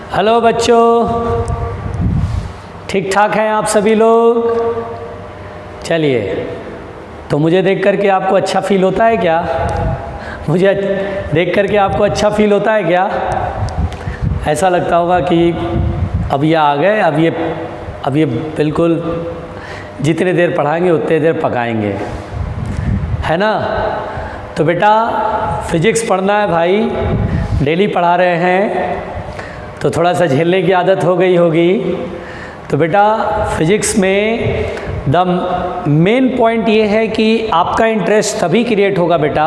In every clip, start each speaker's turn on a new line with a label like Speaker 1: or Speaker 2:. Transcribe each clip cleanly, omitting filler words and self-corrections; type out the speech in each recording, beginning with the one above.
Speaker 1: Hello बच्चों, ठीक ठाक हैं आप सभी लोग? चलिए, तो मुझे देख कर के आपको अच्छा फील होता है क्या? मुझे देख कर के आपको अच्छा फील होता है क्या? ऐसा लगता होगा कि अब ये आ गए, अब ये बिल्कुल जितने देर पढ़ाएंगे उतने देर पकाएंगे, है ना? तो बेटा फिजिक्स पढ़ना है भाई, डेली पढ़ा रहे हैं तो थोड़ा सा झेलने की आदत हो गई होगी। तो बेटा फिजिक्स में द मेन पॉइंट ये है कि आपका इंटरेस्ट तभी क्रिएट होगा बेटा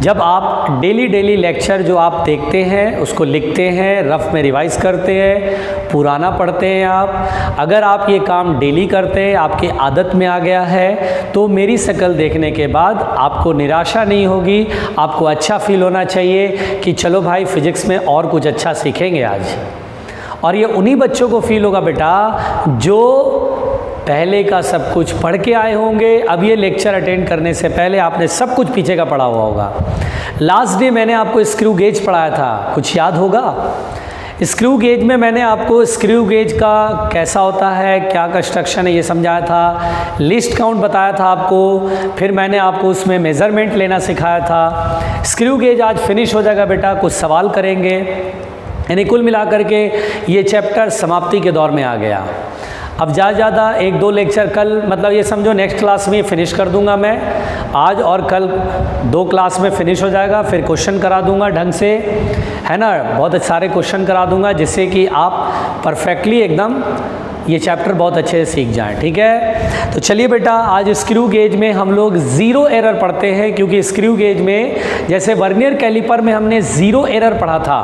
Speaker 1: जब आप डेली लेक्चर जो आप देखते हैं उसको लिखते हैं, रफ में रिवाइज़ करते हैं, पुराना पढ़ते हैं आप। अगर आप ये काम डेली करते हैं, आपकी आदत में आ गया है, तो मेरी शक्ल देखने के बाद आपको निराशा नहीं होगी, आपको अच्छा फील होना चाहिए कि चलो भाई फिजिक्स में और कुछ अच्छा सीखेंगे आज। और ये उन्हीं बच्चों को फील होगा बेटा जो पहले का सब कुछ पढ़ के आए होंगे। अब ये लेक्चर अटेंड करने से पहले आपने सब कुछ पीछे का पढ़ा हुआ होगा। लास्ट डे मैंने आपको स्क्रू गेज पढ़ाया था, कुछ याद होगा? स्क्रू गेज में मैंने आपको स्क्रू गेज का कैसा होता है, क्या कंस्ट्रक्शन है, ये समझाया था। लिस्ट काउंट बताया था आपको, फिर मैंने आपको उसमें मेज़रमेंट लेना सिखाया था। स्क्रू गेज आज फिनिश हो जाएगा बेटा, कुछ सवाल करेंगे, यानी कुल मिलाकर के ये चैप्टर समाप्ति के दौर में आ गया। अब ज़्यादा एक दो लेक्चर कल, मतलब ये समझो नेक्स्ट क्लास में फिनिश कर दूंगा मैं। आज और कल 2 क्लास में फिनिश हो जाएगा, फिर क्वेश्चन करा दूंगा ढंग से, है ना? बहुत सारे क्वेश्चन करा दूंगा जिससे कि आप परफेक्टली एकदम ये चैप्टर बहुत अच्छे से सीख जाएं, ठीक है? तो चलिए बेटा, आज स्क्रू गेज में हम लोग ज़ीरो एरर पढ़ते हैं, क्योंकि स्क्रू गेज में जैसे वर्नियर कैलिपर में हमने ज़ीरो एरर पढ़ा था,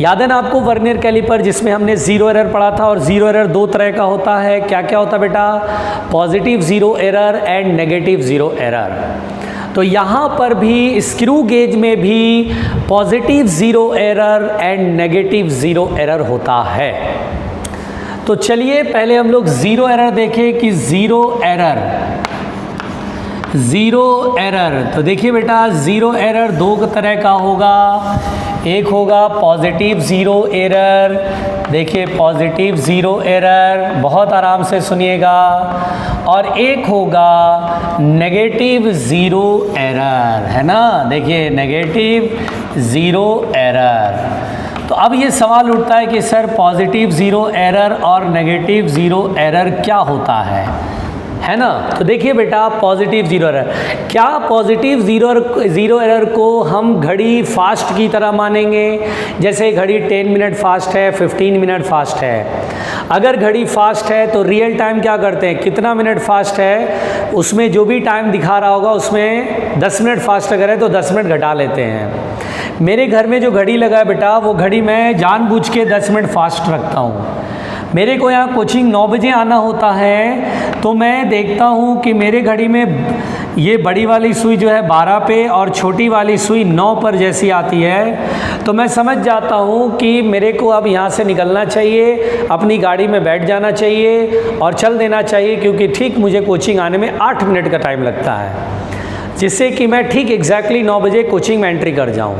Speaker 1: याद है ना आपको? वर्नियर कैलिपर जिसमें हमने ज़ीरो एरर पढ़ा था, और ज़ीरो एरर 2 तरह का होता है। क्या क्या होता है बेटा? Positive zero error and negative zero error. तो यहाँ पर भी स्क्रू गेज में भी positive zero error and negative zero error होता है। तो चलिए पहले हम लोग ज़ीरो एरर देखें कि ज़ीरो एरर। तो देखिए बेटा, ज़ीरो एरर 2 तरह का होगा। एक होगा पॉजिटिव ज़ीरो एरर, देखिए पॉजिटिव ज़ीरो एरर, बहुत आराम से सुनिएगा। और एक होगा नेगेटिव ज़ीरो एरर, है ना? देखिए नेगेटिव ज़ीरो एरर। तो अब ये सवाल उठता है कि सर पॉजिटिव ज़ीरो एरर और नेगेटिव ज़ीरो एरर क्या होता है ना? तो देखिए बेटा, पॉजिटिव ज़ीरो एरर, क्या पॉजिटिव ज़ीरो एरर को हम घड़ी फास्ट की तरह मानेंगे? जैसे घड़ी 10 मिनट फास्ट है, 15 मिनट फास्ट है। अगर घड़ी फास्ट है तो रियल टाइम क्या करते हैं, कितना मिनट फास्ट है उसमें जो भी टाइम दिखा रहा होगा उसमें 10 मिनट फास्ट अगर है तो 10 मिनट घटा लेते हैं। मेरे घर में जो घड़ी लगा है बेटा, वो घड़ी मैं जानबूझ के 10 मिनट फास्ट रखता हूँ। मेरे को यहाँ कोचिंग 9 बजे आना होता है, तो मैं देखता हूँ कि मेरे घड़ी में ये बड़ी वाली सुई जो है 12 पे और छोटी वाली सुई 9 पर जैसी आती है, तो मैं समझ जाता हूँ कि मेरे को अब यहाँ से निकलना चाहिए, अपनी गाड़ी में बैठ जाना चाहिए और चल देना चाहिए, क्योंकि ठीक मुझे कोचिंग आने में 8 मिनट का टाइम लगता है, जिससे कि मैं ठीक एग्जैक्टली 9 बजे कोचिंग में एंट्री कर जाऊं।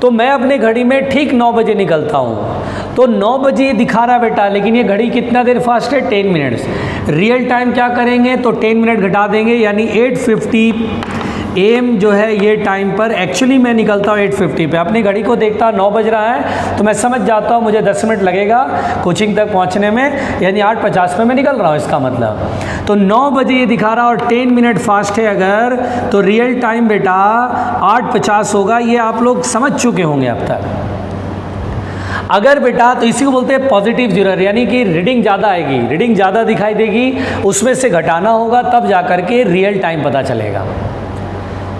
Speaker 1: तो मैं अपने घड़ी में ठीक 9 बजे निकलता हूं। तो 9 बजे दिखा रहा बेटा, लेकिन ये घड़ी कितना देर फास्ट है? 10 मिनट्स। रियल टाइम क्या करेंगे तो 10 मिनट घटा देंगे, यानी 8:50 AM जो है ये टाइम पर एक्चुअली मैं निकलता हूँ 8:50 पे। अपनी घड़ी को देखता हूँ 9 बज रहा है, तो मैं समझ जाता हूँ मुझे 10 मिनट लगेगा कोचिंग तक पहुँचने में, यानी 8:50 पे मैं निकल रहा हूँ, इसका मतलब। तो 9 बजे ये दिखा रहा और 10 मिनट फास्ट है अगर, तो रियल टाइम बेटा 8:50 होगा। ये आप लोग समझ चुके होंगे अब तक। अगर बेटा, तो इसी को बोलते हैं पॉजिटिव ज़ीरो एरर, यानी कि रीडिंग ज़्यादा आएगी, रीडिंग ज़्यादा दिखाई देगी, उसमें से घटाना होगा, तब जाकर के रियल टाइम पता चलेगा।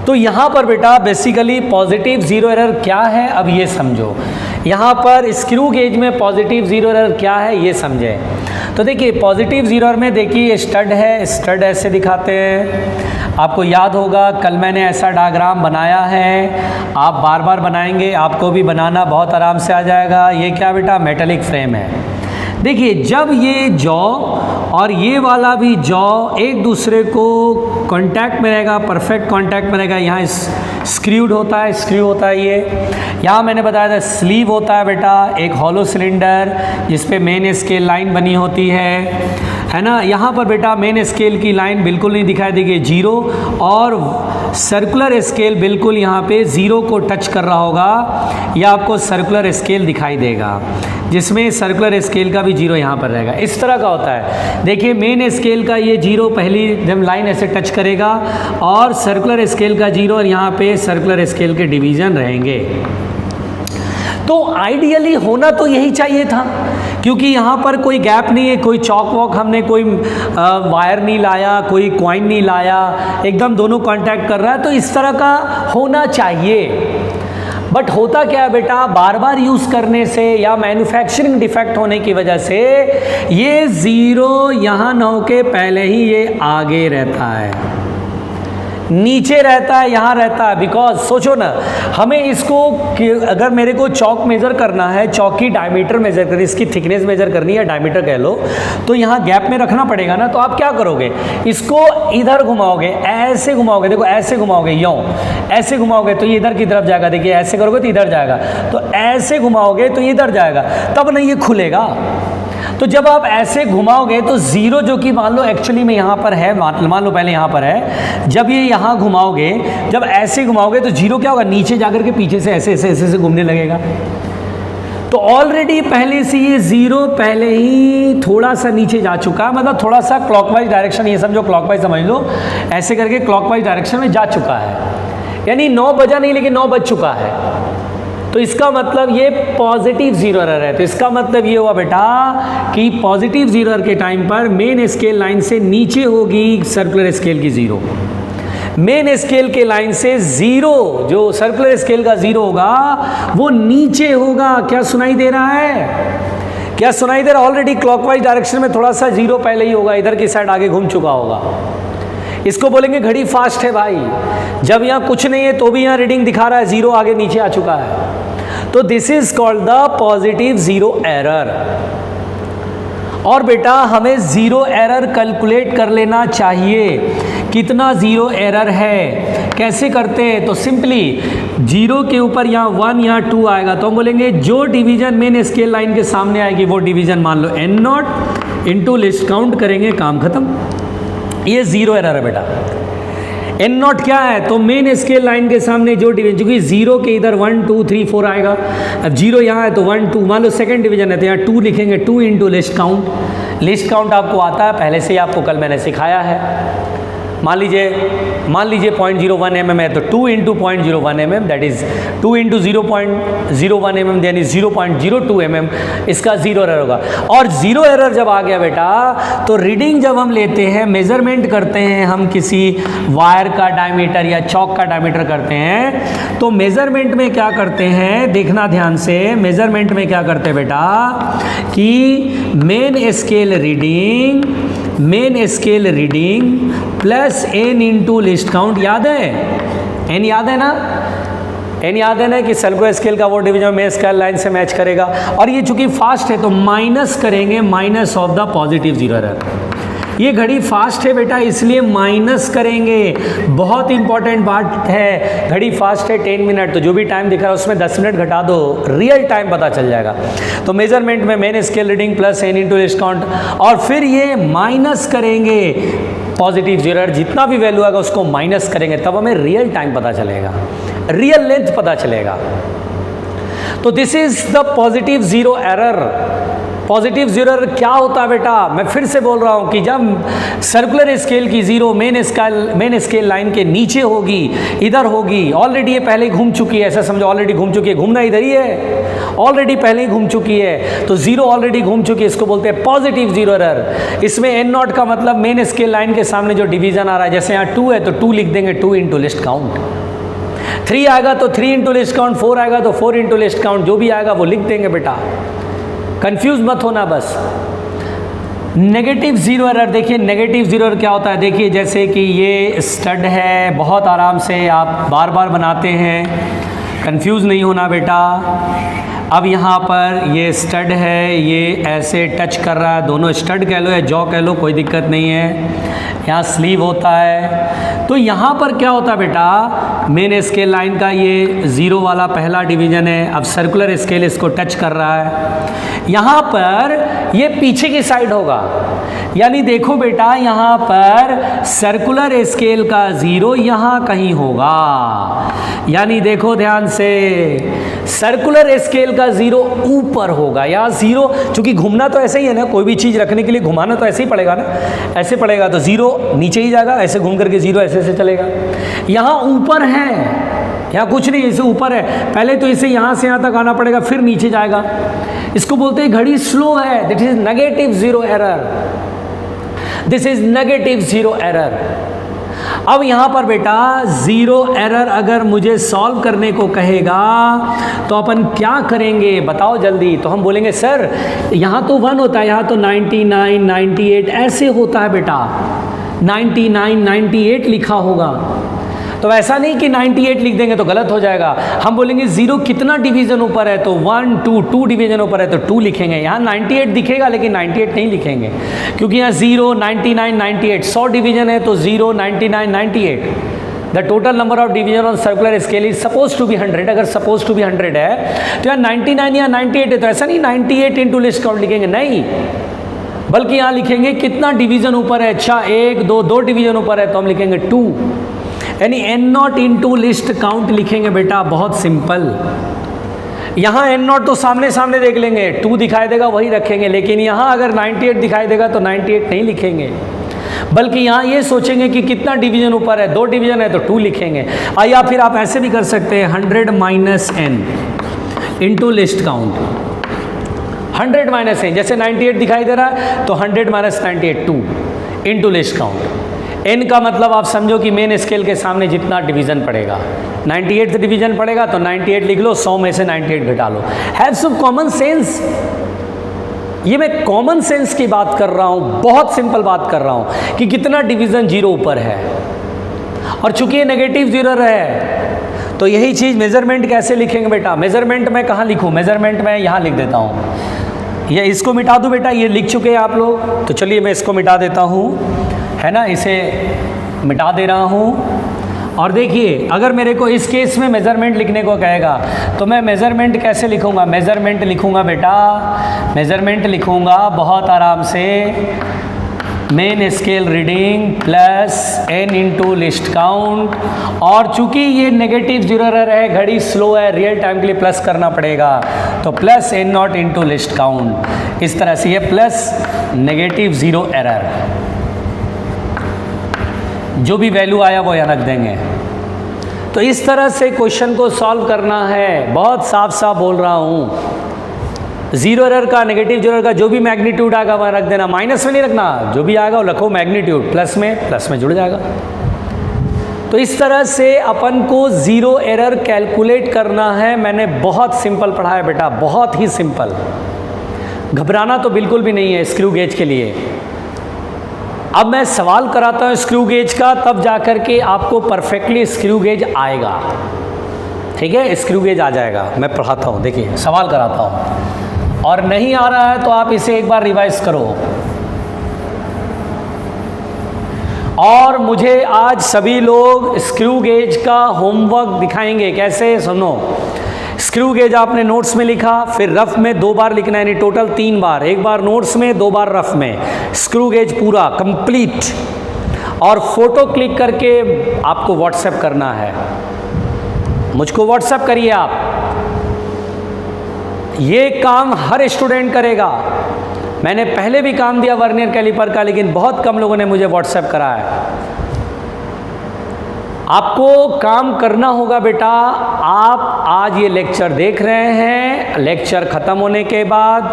Speaker 1: तो यहाँ पर बेटा बेसिकली पॉजिटिव ज़ीरो एरर क्या है, अब ये समझो। यहाँ पर स्क्रू गेज में पॉजिटिव ज़ीरो एरर क्या है ये समझें। तो देखिए पॉजिटिव ज़ीरो एरर में देखिए स्टड है, स्टड ऐसे दिखाते हैं। आपको याद होगा कल मैंने ऐसा डायग्राम बनाया है, आप बार बार बनाएंगे, आपको भी बनाना बहुत आराम से आ जाएगा। ये क्या बेटा? मेटेलिक फ्रेम है। देखिए जब ये जॉ और ये वाला भी जॉ एक दूसरे को कांटेक्ट में रहेगा, परफेक्ट कांटेक्ट में रहेगा, यहाँ इस स्क्रूड होता है, स्क्रू होता है ये। यहाँ मैंने बताया था स्लीव होता है बेटा, एक हॉलो सिलेंडर जिस पे मेन स्केल लाइन बनी होती है ना। यहाँ पर बेटा मेन स्केल की लाइन बिल्कुल नहीं दिखाई देगी, जीरो, और सर्कुलर स्केल बिल्कुल यहाँ पे ज़ीरो को टच कर रहा होगा, या आपको सर्कुलर स्केल दिखाई देगा जिसमें सर्कुलर स्केल का भी जीरो यहाँ पर रहेगा। इस तरह का होता है। देखिए मेन स्केल का ये जीरो पहली जब लाइन ऐसे टच करेगा, और सर्कुलर स्केल का जीरो, और यहाँ पे सर्कुलर स्केल के डिवीज़न रहेंगे। तो आइडियली होना तो यही चाहिए था, क्योंकि यहाँ पर कोई गैप नहीं है, कोई चौक वॉक हमने कोई वायर नहीं लाया, कोई कॉइन नहीं लाया, एकदम दोनों कांटेक्ट कर रहा है, तो इस तरह का होना चाहिए। बट होता क्या है बेटा, बार बार यूज़ करने से या मैन्युफैक्चरिंग डिफेक्ट होने की वजह से ये ज़ीरो यहाँ न होके पहले ही ये आगे रहता है, नीचे रहता है, यहाँ रहता है। बिकॉज सोचो ना, हमें इसको अगर मेरे को चौक मेज़र करना है, चौक की डायमीटर मेज़र करनी, इसकी थिकनेस मेज़र करनी है, डायमीटर कह लो, तो यहाँ गैप में रखना पड़ेगा ना। तो आप क्या करोगे, इसको इधर घुमाओगे, ऐसे घुमाओगे, देखो ऐसे घुमाओगे, यूँ ऐसे घुमाओगे तो ये इधर की तरफ जाएगा, देखिए ऐसे करोगे तो इधर जाएगा, तो ऐसे घुमाओगे तो इधर जाएगा, तब नहीं ये खुलेगा। तो जब आप ऐसे घुमाओगे तो ज़ीरो जो कि मान लो एक्चुअली में यहाँ पर है, मान लो पहले यहाँ पर है, जब ये यहाँ घुमाओगे, जब ऐसे घुमाओगे तो जीरो क्या होगा, नीचे जाकर के पीछे से ऐसे ऐसे ऐसे ऐसे घूमने लगेगा। तो ऑलरेडी पहले से ये ज़ीरो पहले ही थोड़ा सा नीचे जा चुका है, मतलब थोड़ा सा क्लॉकवाइज डायरेक्शन, ये समझो क्लॉकवाइज समझ लो, ऐसे करके क्लॉकवाइज डायरेक्शन में जा चुका है। यानी 9 बजा नहीं, लेकिन 9 बज चुका है। तो इसका मतलब ये पॉजिटिव ज़ीरो एरर है। तो इसका मतलब ये हुआ बेटा कि पॉजिटिव ज़ीरो एरर के टाइम पर मेन स्केल लाइन से नीचे होगी सर्कुलर स्केल की ज़ीरो, मेन स्केल के लाइन से ज़ीरो, जो सर्कुलर स्केल का ज़ीरो होगा वो नीचे होगा। क्या सुनाई दे रहा है, क्या सुनाई दे रहा है? ऑलरेडी क्लॉकवाइज डायरेक्शन में थोड़ा सा ज़ीरो पहले ही होगा, इधर की साइड आगे घूम चुका होगा। इसको बोलेंगे घड़ी फास्ट है भाई। जब यहाँ कुछ नहीं है तो भी यहाँ रीडिंग दिखा रहा है, ज़ीरो आगे नीचे आ चुका है। तो this is called the positive zero error. और बेटा हमें ज़ीरो एरर कैलकुलेट कर लेना चाहिए, कितना ज़ीरो एरर है। कैसे करते हैं, तो सिंपली जीरो के ऊपर यहाँ 1 यहाँ 2 आएगा, तो हम बोलेंगे जो डिवीज़न मेन स्केल लाइन के सामने आएगी वो डिवीज़न मान लो n0 इंटू लिस्ट काउंट करेंगे, काम खत्म। ये ज़ीरो एरर है बेटा। n0 क्या है, तो मेन स्केल लाइन के सामने जो डिवीजन, क्योंकि जीरो के इधर 1 2 3 4 आएगा, अब जीरो यहाँ है तो 1 2, मान लो सेकंड डिवीजन है तो यहाँ 2 लिखेंगे, 2 into list count. List count आपको आता है, पहले से ही आपको कल मैंने सिखाया है। मान लीजिए 0.01 mm है तो 2 into 0.01 mm, that is 2 into 0.01 mm, यानी 0.02 mm इसका ज़ीरो एरर होगा। और ज़ीरो एरर जब आ गया बेटा, तो रीडिंग जब हम लेते हैं, मेज़रमेंट करते हैं, हम किसी वायर का डायमीटर या चौक का डायमीटर करते हैं, तो मेज़रमेंट में क्या करते हैं, देखना ध्यान से, मेज़रमेंट में क्या करते हैं बेटा कि main scale reading plus n into list count, याद है n, याद है ना, n याद है ना कि सर्कुलर स्केल का वो डिवीजन मेन स्केल लाइन से मैच करेगा। और ये चूंकि फास्ट है तो माइनस करेंगे, minus of the positive zero error. ये घड़ी फास्ट है बेटा, इसलिए माइनस करेंगे। बहुत इंपॉर्टेंट बात है, घड़ी फास्ट है 10 मिनट, तो जो भी टाइम दिख रहा है उसमें 10 मिनट घटा दो, रियल टाइम पता चल जाएगा। तो मेजरमेंट में main scale reading plus n into list count, और फिर ये माइनस करेंगे पॉजिटिव ज़ीरो एरर, जितना भी वैल्यू आएगा उसको माइनस करेंगे, तब हमें रियल टाइम पता चलेगा, रियल लेंथ पता चलेगा। तो this is the positive zero error. Positive zero error क्या होता है बेटा, मैं फिर से बोल रहा हूँ कि जब सर्कुलर स्केल की ज़ीरो मेन स्केल लाइन के नीचे होगी, इधर होगी, ऑलरेडी ये पहले ही घूम चुकी है, ऐसा समझो ऑलरेडी घूम चुकी है, घूमना इधर ही है, ऑलरेडी पहले ही घूम चुकी है, तो ज़ीरो ऑलरेडी घूम चुकी है, इसको बोलते हैं पॉजिटिव ज़ीरो एरर। इसमें n0 का मतलब मेन स्केल लाइन के सामने जो डिवीज़न आ रहा है, जैसे यहाँ 2 है तो 2 लिख देंगे, 2 इंटू लिस्ट काउंट, 3 आएगा तो 3 इंटू लिस्ट काउंट, 4 आएगा तो 4 इंटू लिस्ट काउंट, जो भी आएगा वो लिख देंगे बेटा, कंफ्यूज मत होना बस। नेगेटिव ज़ीरो एरर, देखिए नेगेटिव ज़ीरो एरर क्या होता है, देखिए जैसे कि ये स्टड है, बहुत आराम से आप बार बार बनाते हैं, कंफ्यूज नहीं होना बेटा। अब यहाँ पर ये स्टड है, ये ऐसे टच कर रहा है, दोनों स्टड कह लो या जॉ कह लो, कोई दिक्कत नहीं है। यहाँ स्लीव होता है। तो यहाँ पर क्या होता है बेटा, मेन स्केल लाइन का ये 0 वाला पहला डिवीजन है। अब सर्कुलर स्केल इसको टच कर रहा है। यहाँ पर ये पीछे की साइड होगा, यानी देखो बेटा यहाँ पर सर्कुलर स्केल का 0 यहाँ कहीं होगा। यानी देखो ध्यान से, सर्कुलर स्केल का 0 ऊपर होगा। यहाँ 0, चूंकि घूमना तो ऐसे ही है ना, कोई भी चीज़ रखने के लिए घुमाना तो ऐसे ही पड़ेगा ना, ऐसे पड़ेगा तो 0 नीचे ही जाएगा, ऐसे घूम करके 0 ऐसे से चलेगा। यहाँ ऊपर है, यहाँ कुछ नहीं, इसे ऊपर है, पहले तो इसे यहाँ से यहाँ तक आना पड़ेगा, फिर नीचे जाएगा। इसको बोलते हैं घड़ी स्लो है, that is negative 0 error, this is negative 0 error. अब यहाँ पर बेटा 0 एरर अगर मुझे सॉल्व करने को कहेगा तो अपन क्या करेंगे बताओ जल्दी। तो हम बोलेंगे सर यहाँ तो 1 होता है, यहाँ तो 99, 98 ऐसे होता है बेटा, 99, 98 लिखा होगा। तो ऐसा नहीं कि 98 लिख देंगे तो गलत हो जाएगा। हम बोलेंगे 0 कितना डिवीजन ऊपर है, तो 1, 2 डिवीजन ऊपर है तो 2 लिखेंगे। यहाँ 98 दिखेगा लेकिन 98 नहीं लिखेंगे, क्योंकि यहाँ 0, 99, 98 100 डिवीजन है, तो 0, 99, 98 the total number of division on circular scale is suppose to be 100। अगर सपोज टू बी 100 है तो यहाँ 99 या 98 है, तो ऐसा नहीं 98 इंटू लिस्ट काउंट लिखेंगे, नहीं, बल्कि यहाँ लिखेंगे कितना डिवीजन ऊपर है। अच्छा 1, 2 डिवीजन ऊपर है तो हम लिखेंगे 2, यानी n0 इंटू लिस्ट काउंट लिखेंगे बेटा, बहुत सिंपल। यहाँ n0 तो सामने सामने देख लेंगे, 2 दिखाई देगा वही रखेंगे, लेकिन यहाँ अगर 98 दिखाई देगा तो 98 नहीं लिखेंगे, बल्कि यहाँ ये सोचेंगे कि कितना डिवीजन ऊपर है, 2 डिवीजन है तो 2 लिखेंगे। या फिर आप ऐसे भी कर सकते हैं 100 minus n into list count, 100 minus n, जैसे 98 दिखाई दे रहा है तो 100 minus 98 2 into list count. n का मतलब आप समझो कि मेन स्केल के सामने जितना डिवीजन पड़ेगा, 98 डिवीजन पड़ेगा तो 98 लिख लो, 100 में से 98 घटा लो। Have some common sense. ये मैं कॉमन सेंस की बात कर रहा हूँ, बहुत सिंपल बात कर रहा हूँ कि कितना डिवीजन 0 ऊपर है, और चूंकि ये नेगेटिव 0 है तो यही चीज़ मेजरमेंट कैसे लिखेंगे बेटा। मेजरमेंट मैं कहाँ लिखूँ, मेजरमेंट मैं यहाँ लिख देता हूँ, या इसको मिटा दूँ बेटा, ये लिख चुके हैं आप लोग, तो चलिए मैं इसको मिटा देता हूँ, है ना, इसे मिटा दे रहा हूँ। और देखिए अगर मेरे को इस केस में मेज़रमेंट लिखने को कहेगा तो मैं मेज़रमेंट कैसे लिखूँगा, मेज़रमेंट लिखूँगा बेटा, मेज़रमेंट लिखूँगा बहुत आराम से, main scale reading plus n into list count. और चूंकि ये नेगेटिव 0 एरर है, घड़ी स्लो है, रियल टाइम के लिए प्लस करना पड़ेगा, तो plus n0 into list count. इस तरह से ये प्लस नेगेटिव 0 एरर, जो भी वैल्यू आया वो यहाँ रख देंगे। तो इस तरह से क्वेश्चन को सॉल्व करना है, बहुत साफ साफ बोल रहा हूँ। 0 एरर का, नेगेटिव 0 एरर का जो भी मैग्नीट्यूड आएगा वहाँ रख देना, माइनस में नहीं रखना, जो भी आएगा वो रखो मैग्नीट्यूड, प्लस में जुड़ जाएगा। तो इस तरह से अपन को 0 एरर कैलकुलेट करना है। मैंने बहुत सिंपल पढ़ाया बेटा, बहुत ही सिंपल, घबराना तो बिल्कुल भी नहीं है स्क्रू गेज के लिए। अब मैं सवाल कराता हूँ स्क्रू गेज का, तब जाकर के आपको परफेक्टली स्क्रू गेज आएगा, ठीक है, स्क्रू गेज आ जाएगा। मैं पढ़ाता हूँ, देखिए सवाल कराता हूँ, और नहीं आ रहा है तो आप इसे एक बार रिवाइज करो। और मुझे आज सभी लोग स्क्रू गेज का होमवर्क दिखाएंगे, कैसे सुनो। स्क्रू गेज आपने नोट्स में लिखा, फिर रफ में 2 बार लिखना है, यानी टोटल 3 बार, 1 बार नोट्स में, 2 बार रफ में, स्क्रू गेज पूरा कंप्लीट। और फोटो क्लिक करके आपको व्हाट्सएप करना है, मुझको व्हाट्सएप करिए आप। ये काम हर स्टूडेंट करेगा। मैंने पहले भी काम दिया वर्नियर कैलिपर का, लेकिन बहुत कम लोगों ने मुझे व्हाट्सएप करा है। आपको काम करना होगा बेटा। आप आज ये लेक्चर देख रहे हैं, लेक्चर ख़त्म होने के बाद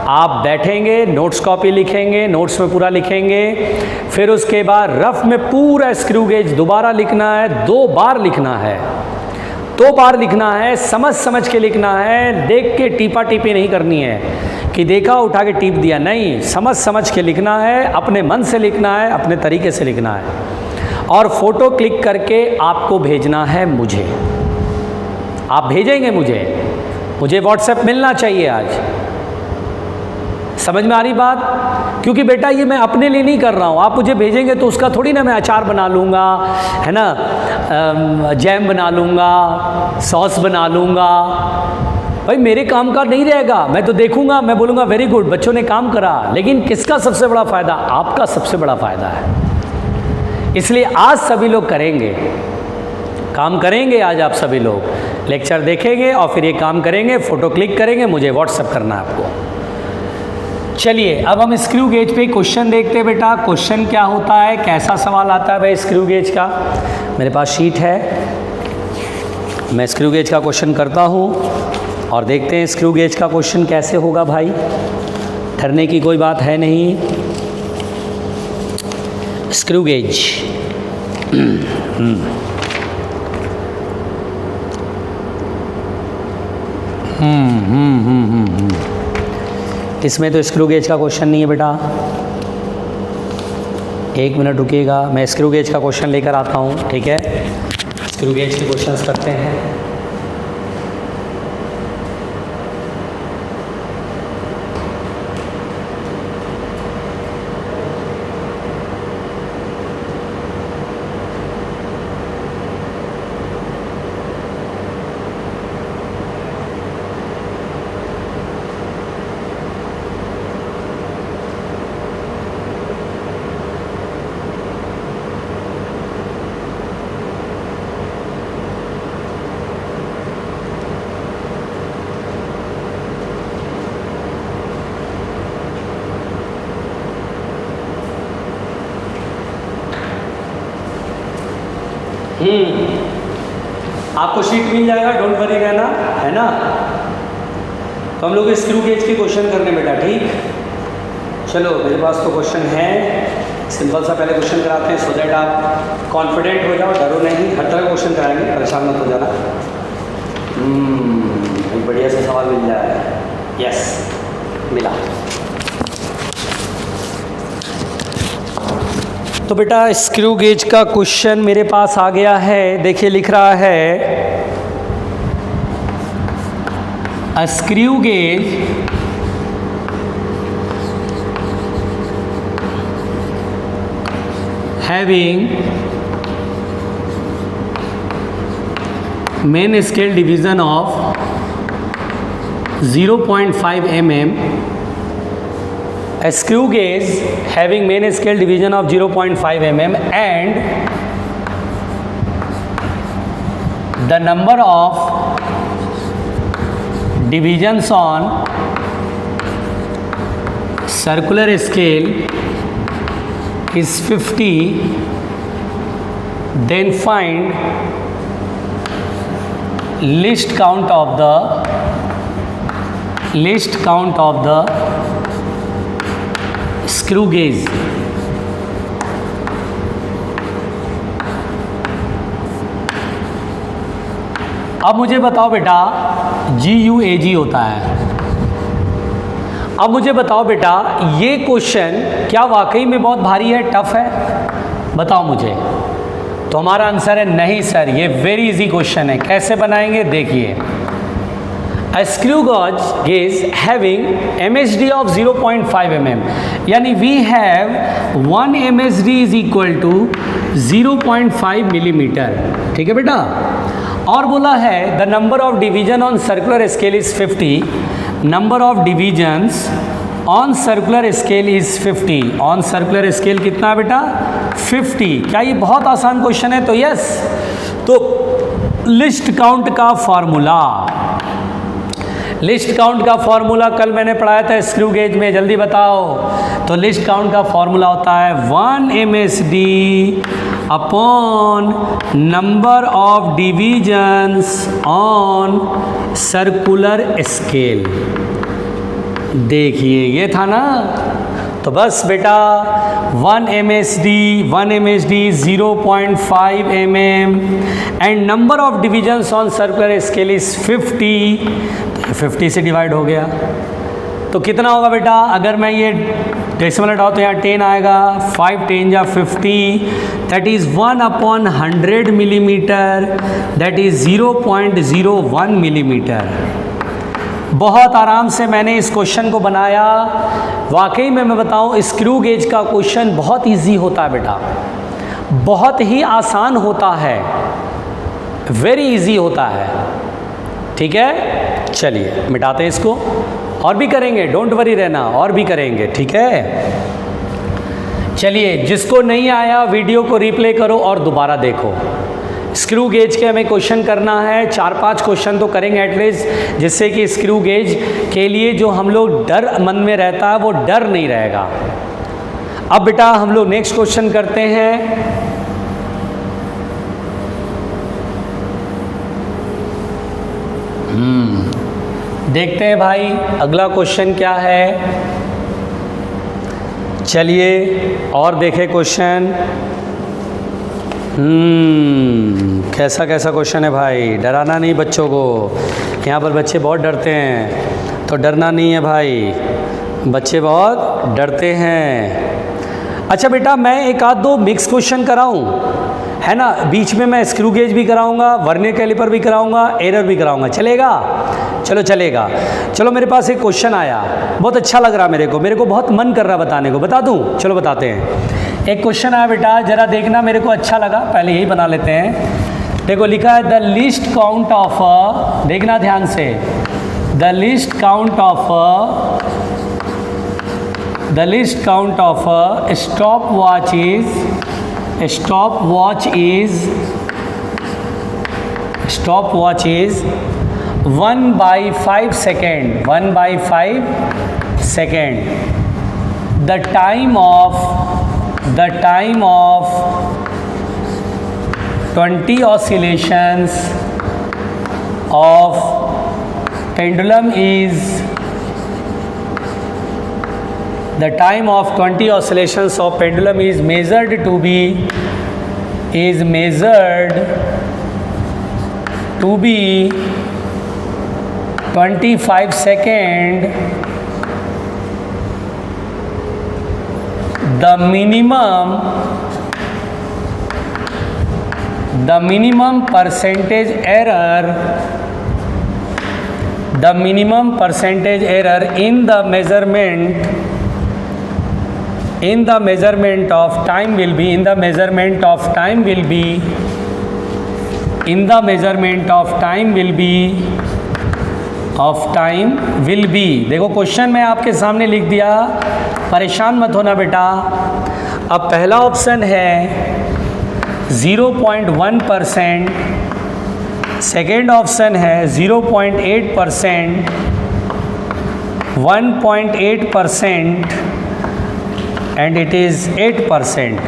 Speaker 1: आप बैठेंगे, नोट्स कॉपी लिखेंगे, नोट्स में पूरा लिखेंगे, फिर उसके बाद रफ में पूरा स्क्रू गेज दोबारा लिखना है, 2 बार लिखना है, 2 बार लिखना है, समझ समझ के लिखना है, देख के टीपा टीपी नहीं करनी है कि देखा उठा के टीप दिया, नहीं, समझ समझ के लिखना है, अपने मन से लिखना है, अपने तरीके से लिखना है। और फोटो क्लिक करके आपको भेजना है मुझे, आप भेजेंगे मुझे, मुझे व्हाट्सएप मिलना चाहिए आज। समझ में आ रही बात? क्योंकि बेटा ये मैं अपने लिए नहीं कर रहा हूँ, आप मुझे भेजेंगे तो उसका थोड़ी ना मैं अचार बना लूँगा, है ना, जैम बना लूँगा, सॉस बना लूँगा। भाई मेरे काम का नहीं रहेगा, मैं तो देखूँगा, मैं बोलूँगा वेरी गुड, बच्चों ने काम करा। लेकिन किसका सबसे बड़ा फ़ायदा? आपका सबसे बड़ा फ़ायदा है। इसलिए आज सभी लोग करेंगे, काम करेंगे आज आप सभी लोग, लेक्चर देखेंगे और फिर ये काम करेंगे, फ़ोटो क्लिक करेंगे, मुझे व्हाट्सएप करना है आपको। चलिए अब हम स्क्रू गेज पे क्वेश्चन देखते हैं बेटा। क्वेश्चन क्या होता है, कैसा सवाल आता है भाई स्क्रू गेज का। मेरे पास शीट है, मैं स्क्रू गेज का क्वेश्चन करता हूँ और देखते हैं स्क्रू गेज का क्वेश्चन कैसे होगा भाई। डरने की कोई बात है नहीं। स्क्रू गेज इसमें तो स्क्रू गेज का क्वेश्चन नहीं है बेटा। एक मिनट रुकिएगा, मैं स्क्रू गेज का क्वेश्चन लेकर आता हूँ, ठीक है। स्क्रू गेज के क्वेश्चंस करते हैं। आपको शीट मिल जाएगा, डोंट वरी रहना, है ना। तो हम लोग स्क्रू गेज के क्वेश्चन करने बेटा, ठीक। चलो मेरे पास तो क्वेश्चन है, सिंपल सा पहले क्वेश्चन कराते हैं सो दैट आप कॉन्फिडेंट हो जाओ, डरो नहीं। हर तरह का क्वेश्चन कराएंगे, परेशान मत हो जाना। एक बढ़िया सा सवाल मिल जाए। यस मिला। तो बेटा स्क्रू गेज का क्वेश्चन मेरे पास आ गया है। देखिए लिख रहा है a screw gauge having main scale division of 0.5 mm, a screw gauge having main scale division of 0.5 mm and the number of divisions on circular scale is 50, then find least count of the screw gauge. अब मुझे बताओ बेटा, GUAG होता है। अब मुझे बताओ बेटा ये क्वेश्चन क्या वाकई में बहुत भारी है, टफ है? बताओ मुझे। तो हमारा आंसर है नहीं सर, ये वेरी इजी क्वेश्चन है। कैसे बनाएंगे देखिए। A screw gauge having MSD of 0.5 mm, यानी we have 1 MSD is equal to 0.5 millimeter, ठीक है बेटा। और बोला है the number of division on circular scale is 50, number of divisions on circular scale is 50, on circular scale कितना बेटा 50। क्या ये बहुत आसान क्वेश्चन है? तो यस। तो लिस्ट काउंट का फॉर्मूला, लिस्ट काउंट का फॉर्मूला कल मैंने पढ़ाया था स्क्रू गेज में, जल्दी बताओ। तो लिस्ट काउंट का फॉर्मूला होता है 1 MSD upon number of divisions on circular scale. देखिए ये था ना। तो बस बेटा 1 MSD 0.5 mm and number of divisions on circular scale is 50, 50 से डिवाइड हो गया। तो कितना होगा बेटा? अगर मैं ये डेसिमल हटाओ तो यहाँ 10 आएगा, 5 10 या 50, that is 1/100 millimetre, that is 0.01 millimetre. बहुत आराम से मैंने इस क्वेश्चन को बनाया। वाकई में मैं बताऊं, स्क्रू गेज का क्वेश्चन बहुत इजी होता है बेटा, बहुत ही आसान होता है, वेरी इजी होता है। ठीक है, चलिए मिटाते हैं इसको, और भी करेंगे, डोंट वरी रहना, और भी करेंगे। ठीक है, चलिए जिसको नहीं आया वीडियो को रिप्ले करो और दोबारा देखो। स्क्रू गेज के हमें क्वेश्चन करना है, 4-5 क्वेश्चन तो करेंगे एटलीस्ट, जिससे कि स्क्रू गेज के लिए जो हम लोग डर मन में रहता है वो डर नहीं रहेगा। अब बेटा हम लोग नेक्स्ट क्वेश्चन करते हैं। देखते हैं भाई अगला क्वेश्चन क्या है। चलिए और देखें क्वेश्चन। कैसा कैसा क्वेश्चन है भाई, डराना नहीं बच्चों को, यहाँ पर बच्चे बहुत डरते हैं, तो डरना नहीं है भाई, बच्चे बहुत डरते हैं। अच्छा बेटा मैं एक आध दो मिक्स क्वेश्चन कराऊं, है ना, बीच में मैं स्क्रू गेज भी कराऊंगा, वर्नियर कैलिपर भी कराऊंगा, एरर भी कराऊंगा, चलेगा? चलो चलेगा। चलो मेरे पास एक क्वेश्चन आया, बहुत अच्छा लग रहा मेरे को बहुत मन कर रहा बताने को, बता दूं? चलो बताते हैं। एक क्वेश्चन आया बेटा, जरा देखना, मेरे को अच्छा लगा, पहले यही बना लेते हैं। देखो लिखा है द लिस्ट काउंट ऑफ, देखना ध्यान से, the list count of stop watch is 1/5 second, 1/5 second. The time of 20 oscillations of pendulum is, the time of 20 oscillations of pendulum is measured to be 25 seconds. The minimum percentage error in the measurement of time will be, देखो question मैं आपके सामने लिख दिया, परेशान मत होना बेटा। अब पहला ऑप्शन है 0.1%, सेकेंड ऑप्शन है 0.8%, 1.8% एंड इट इज़ 8%।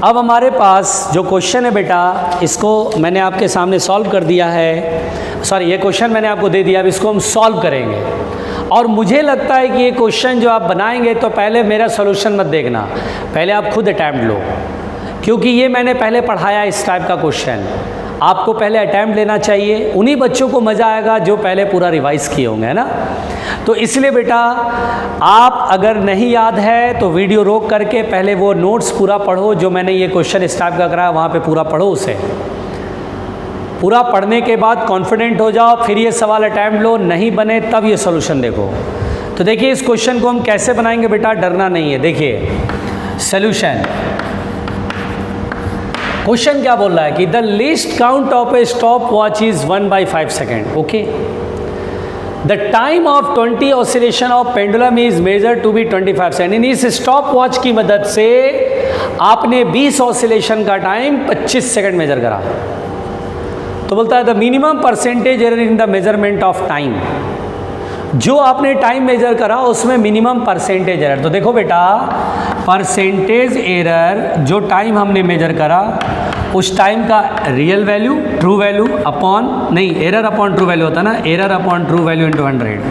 Speaker 1: अब हमारे पास जो क्वेश्चन है बेटा, इसको मैंने आपके सामने सॉल्व कर दिया है, सॉरी ये क्वेश्चन मैंने आपको दे दिया, अब इसको हम सॉल्व करेंगे। और मुझे लगता है कि ये क्वेश्चन जो आप बनाएंगे तो पहले मेरा सॉल्यूशन मत देखना, पहले आप खुद अटैम्प्ट लो, क्योंकि ये मैंने पहले पढ़ाया इस टाइप का क्वेश्चन, आपको पहले अटैम्प्ट लेना चाहिए। उन्हीं बच्चों को मज़ा आएगा जो पहले पूरा रिवाइज़ किए होंगे, है ना। तो इसलिए बेटा आप अगर नहीं याद है तो वीडियो रोक करके पहले वो नोट्स पूरा पढ़ो, जो मैंने ये क्वेश्चन इस टाइप का कराया वहाँ पे पूरा पढ़ो, उसे पूरा पढ़ने के बाद कॉन्फिडेंट हो जाओ, फिर ये सवाल अटैम्प्ट लो, नहीं बने तब ये सॉल्यूशन देखो। तो देखिए इस क्वेश्चन को हम कैसे बनाएंगे बेटा, डरना नहीं है। देखिए सॉल्यूशन, क्वेश्चन क्या बोल रहा है कि the least count of a stop watch is 1/5 second. Okay, the time of 20 oscillation of pendulum is measured to be 25 second. इस स्टॉप वॉच की मदद से आपने 20 ऑसिलेशन का टाइम 25 सेकेंड मेजर करा। तो बोलता है the minimum percentage error in the measurement of time, जो आपने टाइम मेजर करा उसमें मिनिमम परसेंटेज एरर। तो देखो बेटा परसेंटेज एरर, जो टाइम हमने मेजर करा उस टाइम का real value, true value upon, नहीं एरर अपॉन ट्रू वैल्यू होता ना, error upon true value into 100।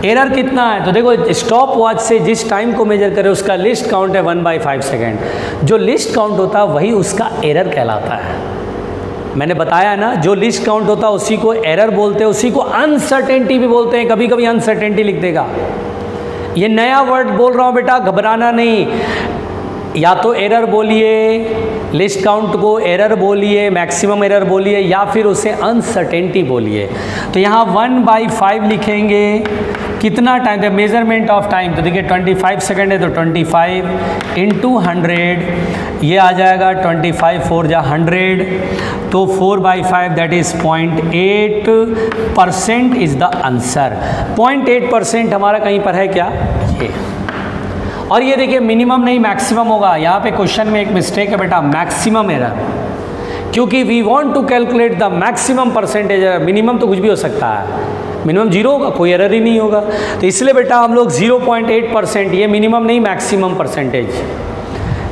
Speaker 1: Error कितना है, तो देखो स्टॉप वॉच से जिस टाइम को मेजर करे उसका लिस्ट काउंट है 1/5 सेकेंड। जो लिस्ट काउंट होता है वही उसका एरर कहलाता है। मैंने बताया ना, जो लिस्ट काउंट होता है उसी को एरर बोलते हैं, उसी को अनसर्टेनिटी भी बोलते हैं, कभी कभी अनसर्टेनिटी लिख देगा। ये नया वर्ड बोल रहा हूँ बेटा, घबराना नहीं। या तो एरर बोलिए, लिस्ट काउंट को एरर बोलिए, मैक्सिमम एरर बोलिए, या फिर उसे अनसर्टेनिटी बोलिए। तो यहाँ 1/5 लिखेंगे। कितना time, the measurement of time, तो देखिए 25 सेकेंड है तो 25 इंटू 100, ये आ जाएगा 25 4 जा 100, तो 4/5 that is 0.8% is the answer. 0.8% हमारा कहीं पर है क्या, ये। और ये देखिए मिनिमम नहीं मैक्सिमम होगा। यहाँ पे क्वेश्चन में एक मिस्टेक है बेटा, मैक्सिमम एरर, क्योंकि we want to calculate the maximum percentage error. Minimum तो कुछ भी हो सकता है, मिनिमम 0 होगा, कोई एरर ही नहीं होगा। तो इसलिए बेटा हम लोग 0.8%, ये मिनिमम नहीं मैक्सिमम परसेंटेज,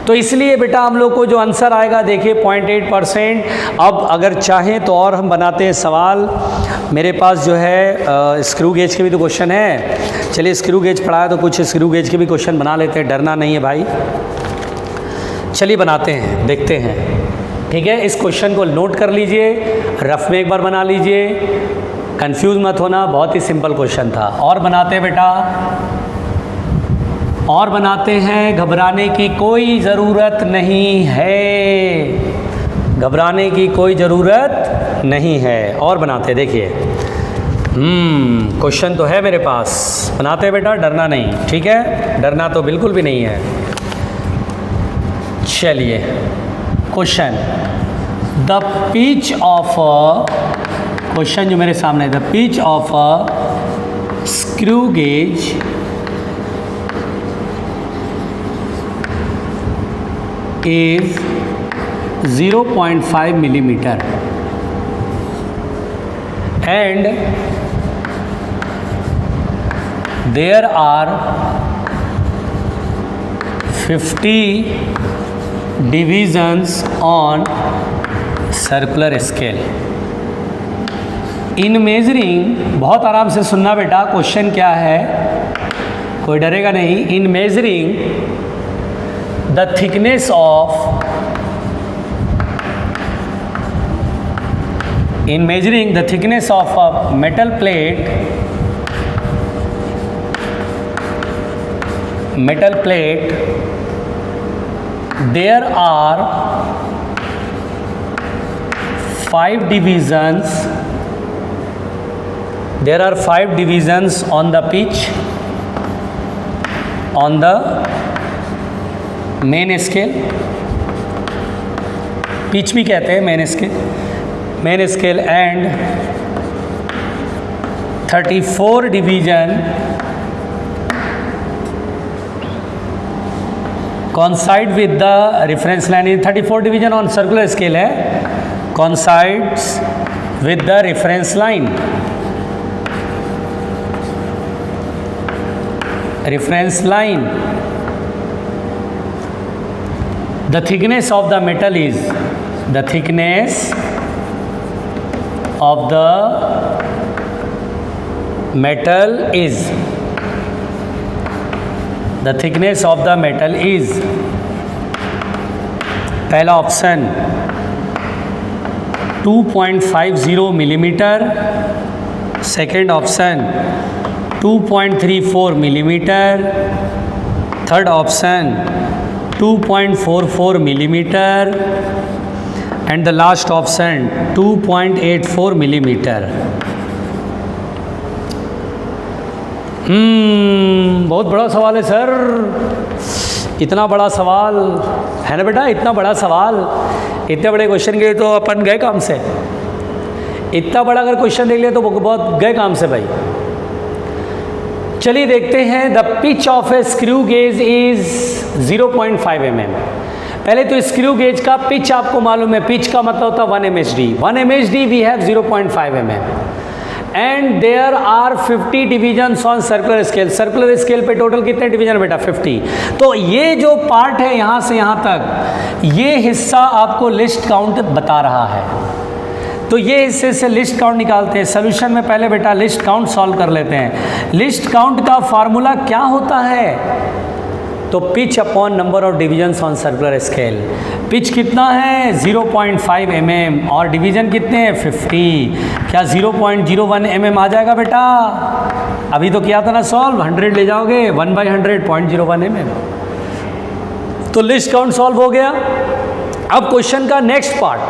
Speaker 1: तो इसलिए बेटा हम लोग को जो आंसर आएगा देखिए 0.8%। अब अगर चाहें तो और हम बनाते हैं सवाल। मेरे पास जो है स्क्रू गेज के भी तो क्वेश्चन है। चलिए स्क्रू गेज पढ़ाया तो कुछ स्क्रू गेज के भी क्वेश्चन बना लेते हैं, डरना नहीं है भाई। चलिए बनाते हैं, देखते हैं, ठीक है। इस क्वेश्चन को नोट कर लीजिए, रफ में एक बार बना लीजिए, कंफ्यूज मत होना, बहुत ही सिंपल क्वेश्चन था। और बनाते हैं बेटा, और बनाते हैं। घबराने की कोई ज़रूरत नहीं है, घबराने की कोई ज़रूरत नहीं है। और बनाते हैं, देखिए क्वेश्चन तो है मेरे पास, बनाते हैं बेटा, डरना नहीं, ठीक है, डरना तो बिल्कुल भी नहीं है। चलिए question, the pitch of a, question जो मेरे सामने है, the pitch of a screw gauge is 0.5 millimeter and there are 50 divisions on circular scale. In measuring, बहुत आराम से सुनना बेटा, क्वेश्चन क्या है, कोई डरेगा नहीं। In measuring the thickness of, in measuring the thickness of a metal plate, there are 5 divisions, there are 5 divisions on the pitch, on the main scale, pitch भी कहते हैं main scale, and 34 division coincide with the reference line. in 34 division on circular scale है, coincides with the reference line. reference line. The thickness of the metal is, the thickness of the metal is, the thickness of the metal is, पहला option 2.50 millimetre, second option 2.34 millimetre, third option 2.44 millimeter, and the last option 2.84 millimeter. बहुत बड़ा सवाल है sir, इतना बड़ा सवाल है ना बेटा, इतना बड़ा सवाल, इतने बड़े क्वेश्चन के लिए तो अपन गए काम से। इतना बड़ा अगर क्वेश्चन देख लिया तो बहुत गए काम से भाई। चलिए देखते हैं, the pitch of A screw gauge is 0.5 mm। पहले तो स्क्रू गेज का पिच आपको मालूम है, पिच का मतलब होता है 1 MHD। 1 MHD we have 0.5 mm and there are 50 divisions on circular scale. Circular scale पे टोटल कितने डिवीजन बेटा, 50। तो ये जो पार्ट है यहाँ से यहाँ तक, ये हिस्सा आपको लिस्ट काउंट बता रहा है। तो ये हिस्से से लिस्ट काउंट निकालते हैं। सोल्यूशन में पहले बेटा लिस्ट काउंट सॉल्व कर लेते हैं। लिस्ट काउंट का फार्मूला क्या होता है, तो pitch upon number of divisions on circular scale. Pitch कितना है 0.5 mm और डिवीजन कितने हैं 50। क्या 0.01 mm आ जाएगा बेटा, अभी तो किया था ना सॉल्व, 100 ले जाओगे 1/100 0.01 mm। तो लिस्ट काउंट सॉल्व हो गया। अब क्वेश्चन का next part,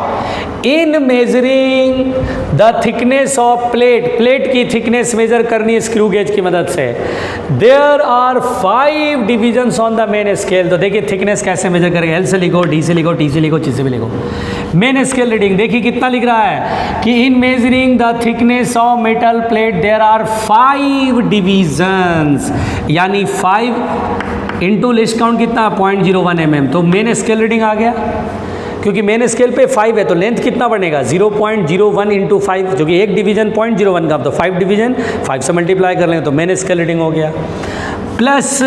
Speaker 1: in measuring the thickness of plate, plate की थिकनेस मेजर करनी है स्क्रू गेज की मदद से। There are 5 divisions on the main scale. तो देखिए थिकनेस कैसे मेजर करेंगे, एल से लिखो, डी से लिखो, टी से लिखो, ची से भी लिखो। मेन स्केल रीडिंग देखिए कितना लिख रहा है कि in measuring the thickness of metal plate there are 5 divisions, यानी 5 इंटू लिस्ट काउंट कितना 0.01 mm। तो मेन स्केल रीडिंग आ गया, क्योंकि मेन स्केल पे 5 है तो लेंथ कितना बनेगा 0.01 इंटू 5, जो कि एक डिवीजन 0.01 का, तो 5 डिवीजन 5 से मल्टीप्लाई कर लेंगे तो मेन स्केल रीडिंग हो गया। प्लस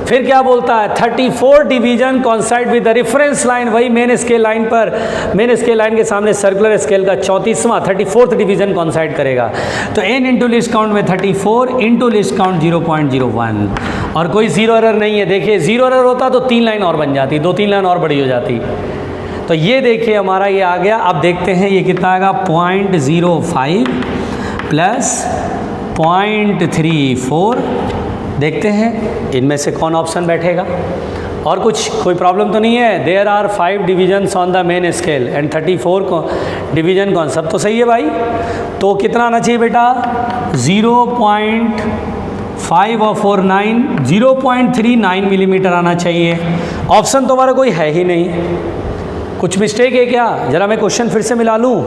Speaker 1: फिर क्या बोलता है 34 division coincide with the reference line, वही मेन स्केल लाइन पर, मेन स्केल लाइन के सामने सर्कुलर स्केल का 34वां डिवीजन कॉन्साइड करेगा। तो n इंटू लिस्ट काउंट में 34 इंटू लिस्ट काउंट 0.01, और कोई जीरो एरर नहीं है। देखिए जीरो एरर होता तो 3 लाइन और बन जाती, 2-3 लाइन और बड़ी हो जाती। तो ये देखिए हमारा ये आ गया। अब देखते हैं ये कितना आएगा 0.05 प्लस 0.34। देखते हैं इनमें से कौन ऑप्शन बैठेगा, और कुछ कोई प्रॉब्लम तो नहीं है। There are 5 divisions on the main scale and 34 division कौन, सब तो सही है भाई। तो कितना आना चाहिए बेटा 0.549 0.39 मिलीमीटर आना चाहिए। ऑप्शन तो हमारा कोई है ही नहीं, कुछ मिस्टेक है क्या? जरा मैं क्वेश्चन फिर से मिला लूँ।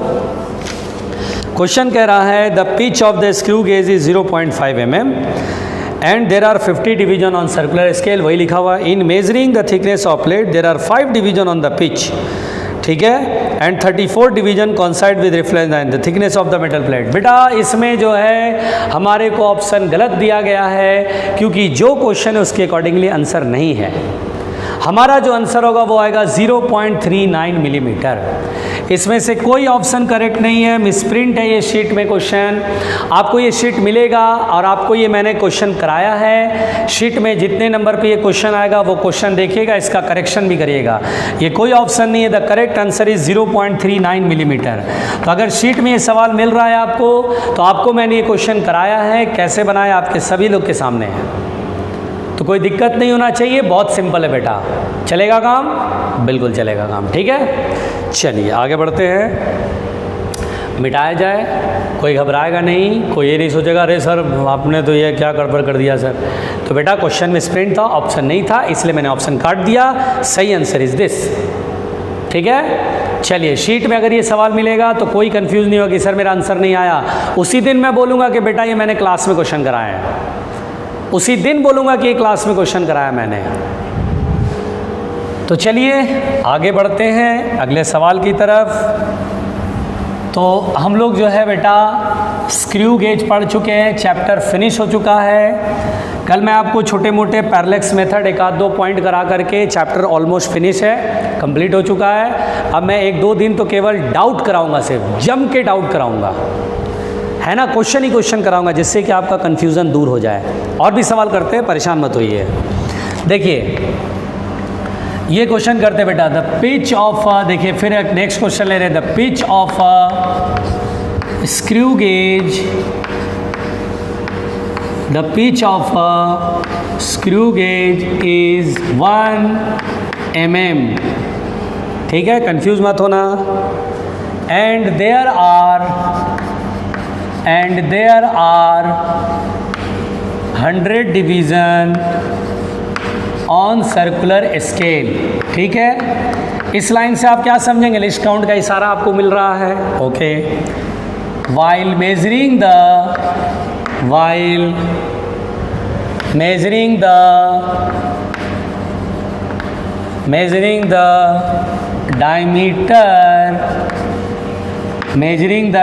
Speaker 1: क्वेश्चन कह रहा है the pitch of the screw gauge is 0.5 mm and there are 50 division on circular scale, वही लिखा हुआ। In measuring the thickness of plate there are 5 division on the pitch, ठीक है, and 34 division coincide with reference line the thickness of the metal plate. बेटा इसमें जो है हमारे को ऑप्शन गलत दिया गया है, क्योंकि जो क्वेश्चन है उसके अकॉर्डिंगली आंसर नहीं है। हमारा जो आंसर होगा वो आएगा 0.39 मिलीमीटर। इसमें से कोई ऑप्शन करेक्ट नहीं है, मिसप्रिंट है ये शीट में क्वेश्चन। आपको ये शीट मिलेगा और आपको ये मैंने क्वेश्चन कराया है। शीट में जितने नंबर पे ये क्वेश्चन आएगा वो क्वेश्चन देखिएगा, इसका करेक्शन भी करिएगा। ये कोई ऑप्शन नहीं है, the correct answer is 0.39 millimetre. तो अगर शीट में ये सवाल मिल रहा है आपको, तो आपको मैंने ये क्वेश्चन कराया है, कैसे बनाया आपके सभी लोग के सामने है, तो कोई दिक्कत नहीं होना चाहिए। बहुत सिंपल है बेटा, चलेगा काम, बिल्कुल चलेगा काम, ठीक है। चलिए आगे बढ़ते हैं, मिटाया जाए, कोई घबराएगा नहीं, कोई ये नहीं सोचेगा अरे सर आपने तो ये क्या गड़बड़ कर दिया सर। तो बेटा क्वेश्चन में स्प्रिंट था, ऑप्शन नहीं था, इसलिए मैंने ऑप्शन काट दिया। सही आंसर इज दिस, ठीक है। चलिए शीट में अगर ये सवाल मिलेगा तो कोई कंफ्यूज नहीं होगा कि सर मेरा आंसर नहीं आया। उसी दिन मैं बोलूँगा कि बेटा ये मैंने क्लास में क्वेश्चन कराया है, उसी दिन बोलूँगा कि क्लास में क्वेश्चन कराया मैंने। तो चलिए आगे बढ़ते हैं अगले सवाल की तरफ। तो हम लोग जो है बेटा स्क्रू गेज पढ़ चुके हैं, चैप्टर फिनिश हो चुका है। कल मैं आपको छोटे मोटे पैरेलैक्स मेथड 1-2 पॉइंट करा करके चैप्टर ऑलमोस्ट फिनिश है, कंप्लीट हो चुका है। अब मैं 1-2 दिन तो केवल डाउट कराऊंगा, सिर्फ जम के डाउट कराऊंगा, है ना, क्वेश्चन ही क्वेश्चन कराऊंगा, जिससे कि आपका कन्फ्यूज़न दूर हो जाए। और भी सवाल करते हैं, परेशान मत होइए। देखिए ये क्वेश्चन करते बेटा, द पिच ऑफ, देखिए फिर एक नेक्स्ट क्वेश्चन ले रहे हैं, the pitch of screw gauge, the pitch of screw gauge is 1 mm, ठीक है, कंफ्यूज मत होना। And there are 100 division on circular scale, ठीक है। इस लाइन से आप क्या समझेंगे, लिस्ट काउंट का इशारा आपको मिल रहा है, okay. While measuring the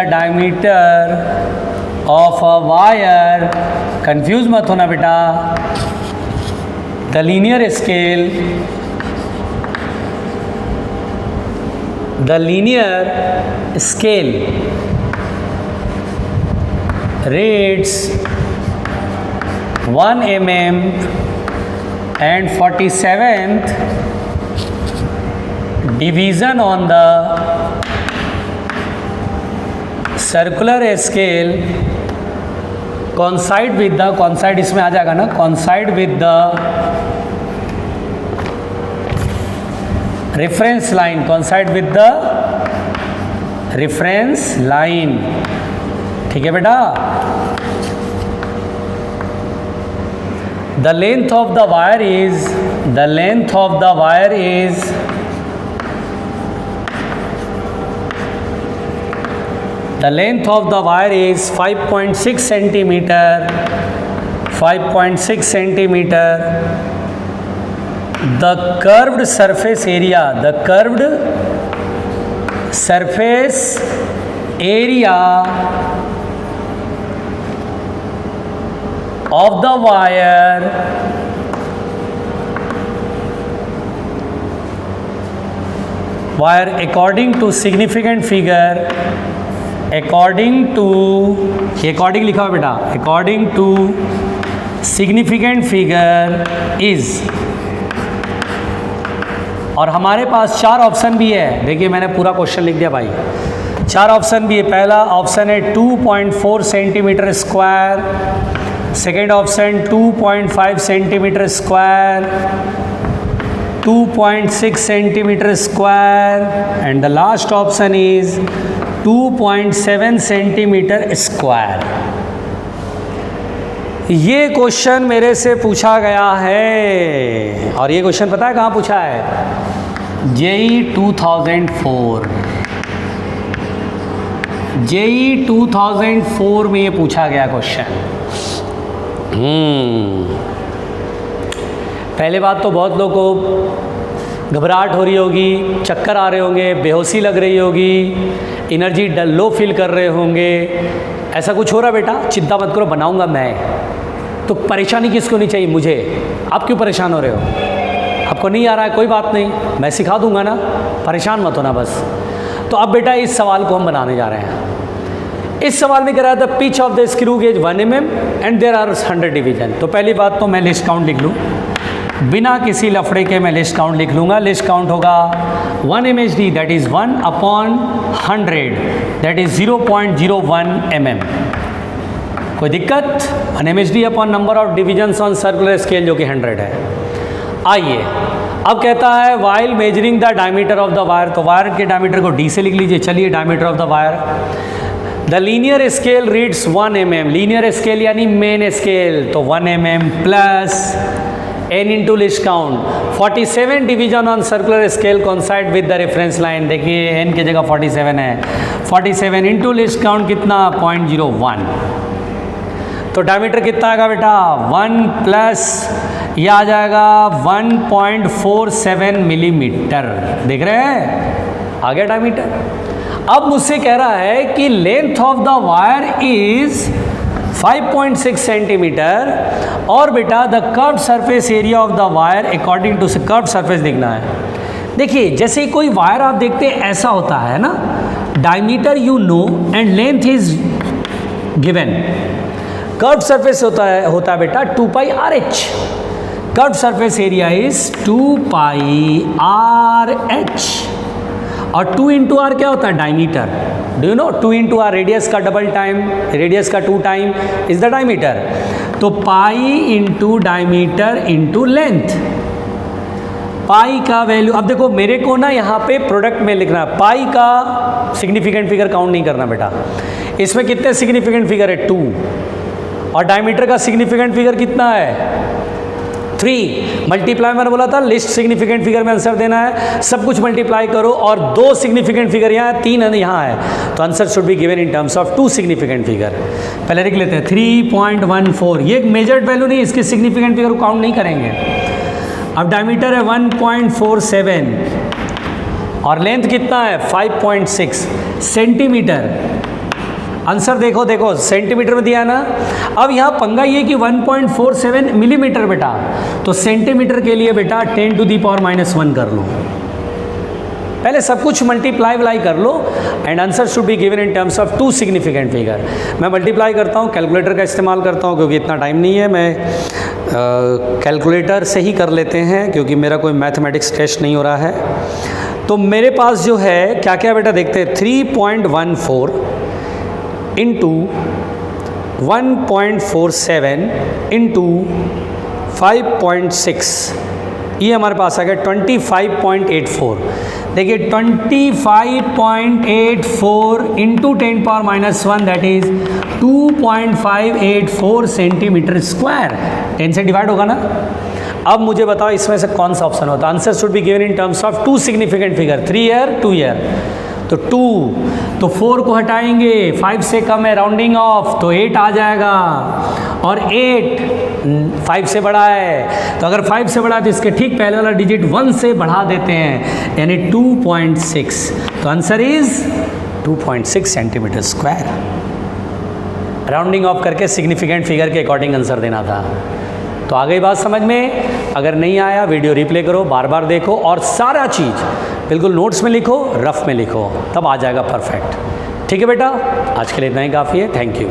Speaker 1: diameter of a wire, confuse मत होना बेटा, the linear scale reads 1 mm and 47th division on the circular scale coincide with the, coincide इसमें आ जाएगा ना, coincide with the reference line coincide with the reference line, ठीक है बेटा। The length of the wire is, the length of the wire is the length of the wire is 5.6 centimeter, 5.6 centimeter. The curved surface area, the curved surface area of the wire according to significant figure, according to, ये according लिखा हुआ बेटा, according to significant figure is, और हमारे पास 4 option भी है। देखिए मैंने पूरा क्वेश्चन लिख दिया भाई, 4 ऑप्शन भी है। पहला ऑप्शन है 2.4 centimetre square, second option 2.5 centimetre square, 2.6 centimetre square, and the last option is 2.7 centimetre square. ये क्वेश्चन मेरे से पूछा गया है, और ये क्वेश्चन पता है कहाँ पूछा है? जेई 2004, जेई 2004 में ये पूछा गया क्वेश्चन। पहले बात तो बहुत लोगों को घबराहट हो रही होगी, चक्कर आ रहे होंगे, बेहोशी लग रही होगी, एनर्जी लो फील कर रहे होंगे। ऐसा कुछ हो रहा बेटा? चिंता मत करो, बनाऊंगा मैं। तो परेशानी किसको नहीं चाहिए? मुझे। आप क्यों परेशान हो रहे हो? आपको नहीं आ रहा है, कोई बात नहीं, मैं सिखा दूंगा ना, परेशान मत होना बस। तो अब बेटा इस सवाल को हम बनाने जा रहे हैं। इस सवाल में कह रहा था pitch of the screw gauge 1 mm and there are 100 division. तो पहली बात तो मैं लिस्ट काउंट लिख लूँ, बिना किसी लफड़े के मैं लिस्ट काउंट लिख लूँगा। लिस्ट काउंट होगा 1 mhd that is 1/100 that is 0.01 mm। कोई दिक्कत? 1 mhd upon number of divisions on circular scale जो कि 100 है। आइए अब कहता है while measuring the diameter of the wire, तो वायर के डायमीटर को d से लिख लीजिए। चलिए diameter of the wire, the linear scale reads 1 mm, linear scale यानी मेन स्केल, तो 1 mm plus n into list count 47 division on circular scale कॉन्साइड with the reference line. देखिए n की जगह 47 है, 47 इंटू लिस्ट काउंट कितना? 0.01। तो diameter कितना आएगा बेटा? 1 प्लस ये आ जाएगा 1.47 मिलीमीटर। देख रहे हैं, आ गया डायमीटर। अब मुझसे कह रहा है कि length of the wire is 5.6 centimetre, और बेटा the curved surface area of the wire according to, curved surface दिखना है। देखिए जैसे कोई वायर आप देखते हैं ऐसा होता है ना, diameter you know and length is given. Curved surface होता है बेटा 2 pi R H. Curved surface area is 2 pi R H, और 2 इंटू आर क्या होता है? Diameter. Do you know 2 into R radius का डबल टाइम, रेडियस का 2 time is the diameter. तो pi into diameter into length, pi का value, अब देखो मेरे को ना यहाँ पे प्रोडक्ट में लिखना है, पाई का सिग्निफिकेंट फिगर काउंट नहीं करना बेटा। इसमें कितने सिग्निफिकेंट फिगर है? 2, और डायमीटर का सिग्निफिकेंट फिगर कितना है? 3। मल्टीप्लाई मैंने बोला था लिस्ट सिग्निफिकेंट फिगर में आंसर देना है, सब कुछ मल्टीप्लाई करो, और 2 सिग्निफिकेंट फिगर यहाँ है, 3 यहाँ है, तो answer should be given in terms of 2 significant figure. पहले लिख लेते हैं 3.14, ये एक मेजर्ड वैल्यू नहीं, इसके सिग्निफिकेंट फिगर को काउंट नहीं करेंगे। अब डायमीटर है 1.47 और लेंथ कितना है? 5.6 सेंटीमीटर। आंसर देखो, देखो सेंटीमीटर में दिया ना। अब यहाँ पंगा ये कि 1.47 मिलीमीटर बेटा, तो सेंटीमीटर के लिए बेटा 10 टू दी पावर -1 कर लो। पहले सब कुछ मल्टीप्लाई कर लो, and answer should be given in terms of 2 significant figure. मैं मल्टीप्लाई करता हूँ, कैलकुलेटर का इस्तेमाल करता हूँ क्योंकि इतना टाइम नहीं है। मैं कैलकुलेटर से ही कर लेते हैं क्योंकि मेरा कोई मैथमेटिक्स टेस्ट नहीं हो रहा है। तो मेरे पास जो है क्या क्या बेटा देखते हैं, 3.14 इंटू 1.47 इंटू 5.6, ये हमारे पास आ गया 25.84। देखिए 25.84 into 10⁻⁻1 that is 2.584 centimetre square. 10 से डिवाइड होगा ना। अब मुझे बताओ इसमें से कौन सा ऑप्शन होता है। Answer should be given in terms of two significant figure, 3 year 2 year. तो 2 तो 4 को हटाएंगे, 5 से कम है, राउंडिंग ऑफ, तो 8 आ जाएगा। और 8 5 से बड़ा है, तो अगर 5 से बड़ा है तो इसके ठीक पहले वाला डिजिट 1 से बढ़ा देते हैं, यानी 2.6। तो answer is 2.6 centimetre square. Rounding off करके सिग्निफिकेंट फिगर के अकॉर्डिंग आंसर देना था। तो आ गई बात समझ में। अगर नहीं आया वीडियो रिप्ले करो, बार बार देखो और सारा चीज़ बिल्कुल नोट्स में लिखो, रफ में लिखो, तब आ जाएगा परफेक्ट। ठीक है बेटा, आज के लिए इतना ही काफ़ी है। Thank you.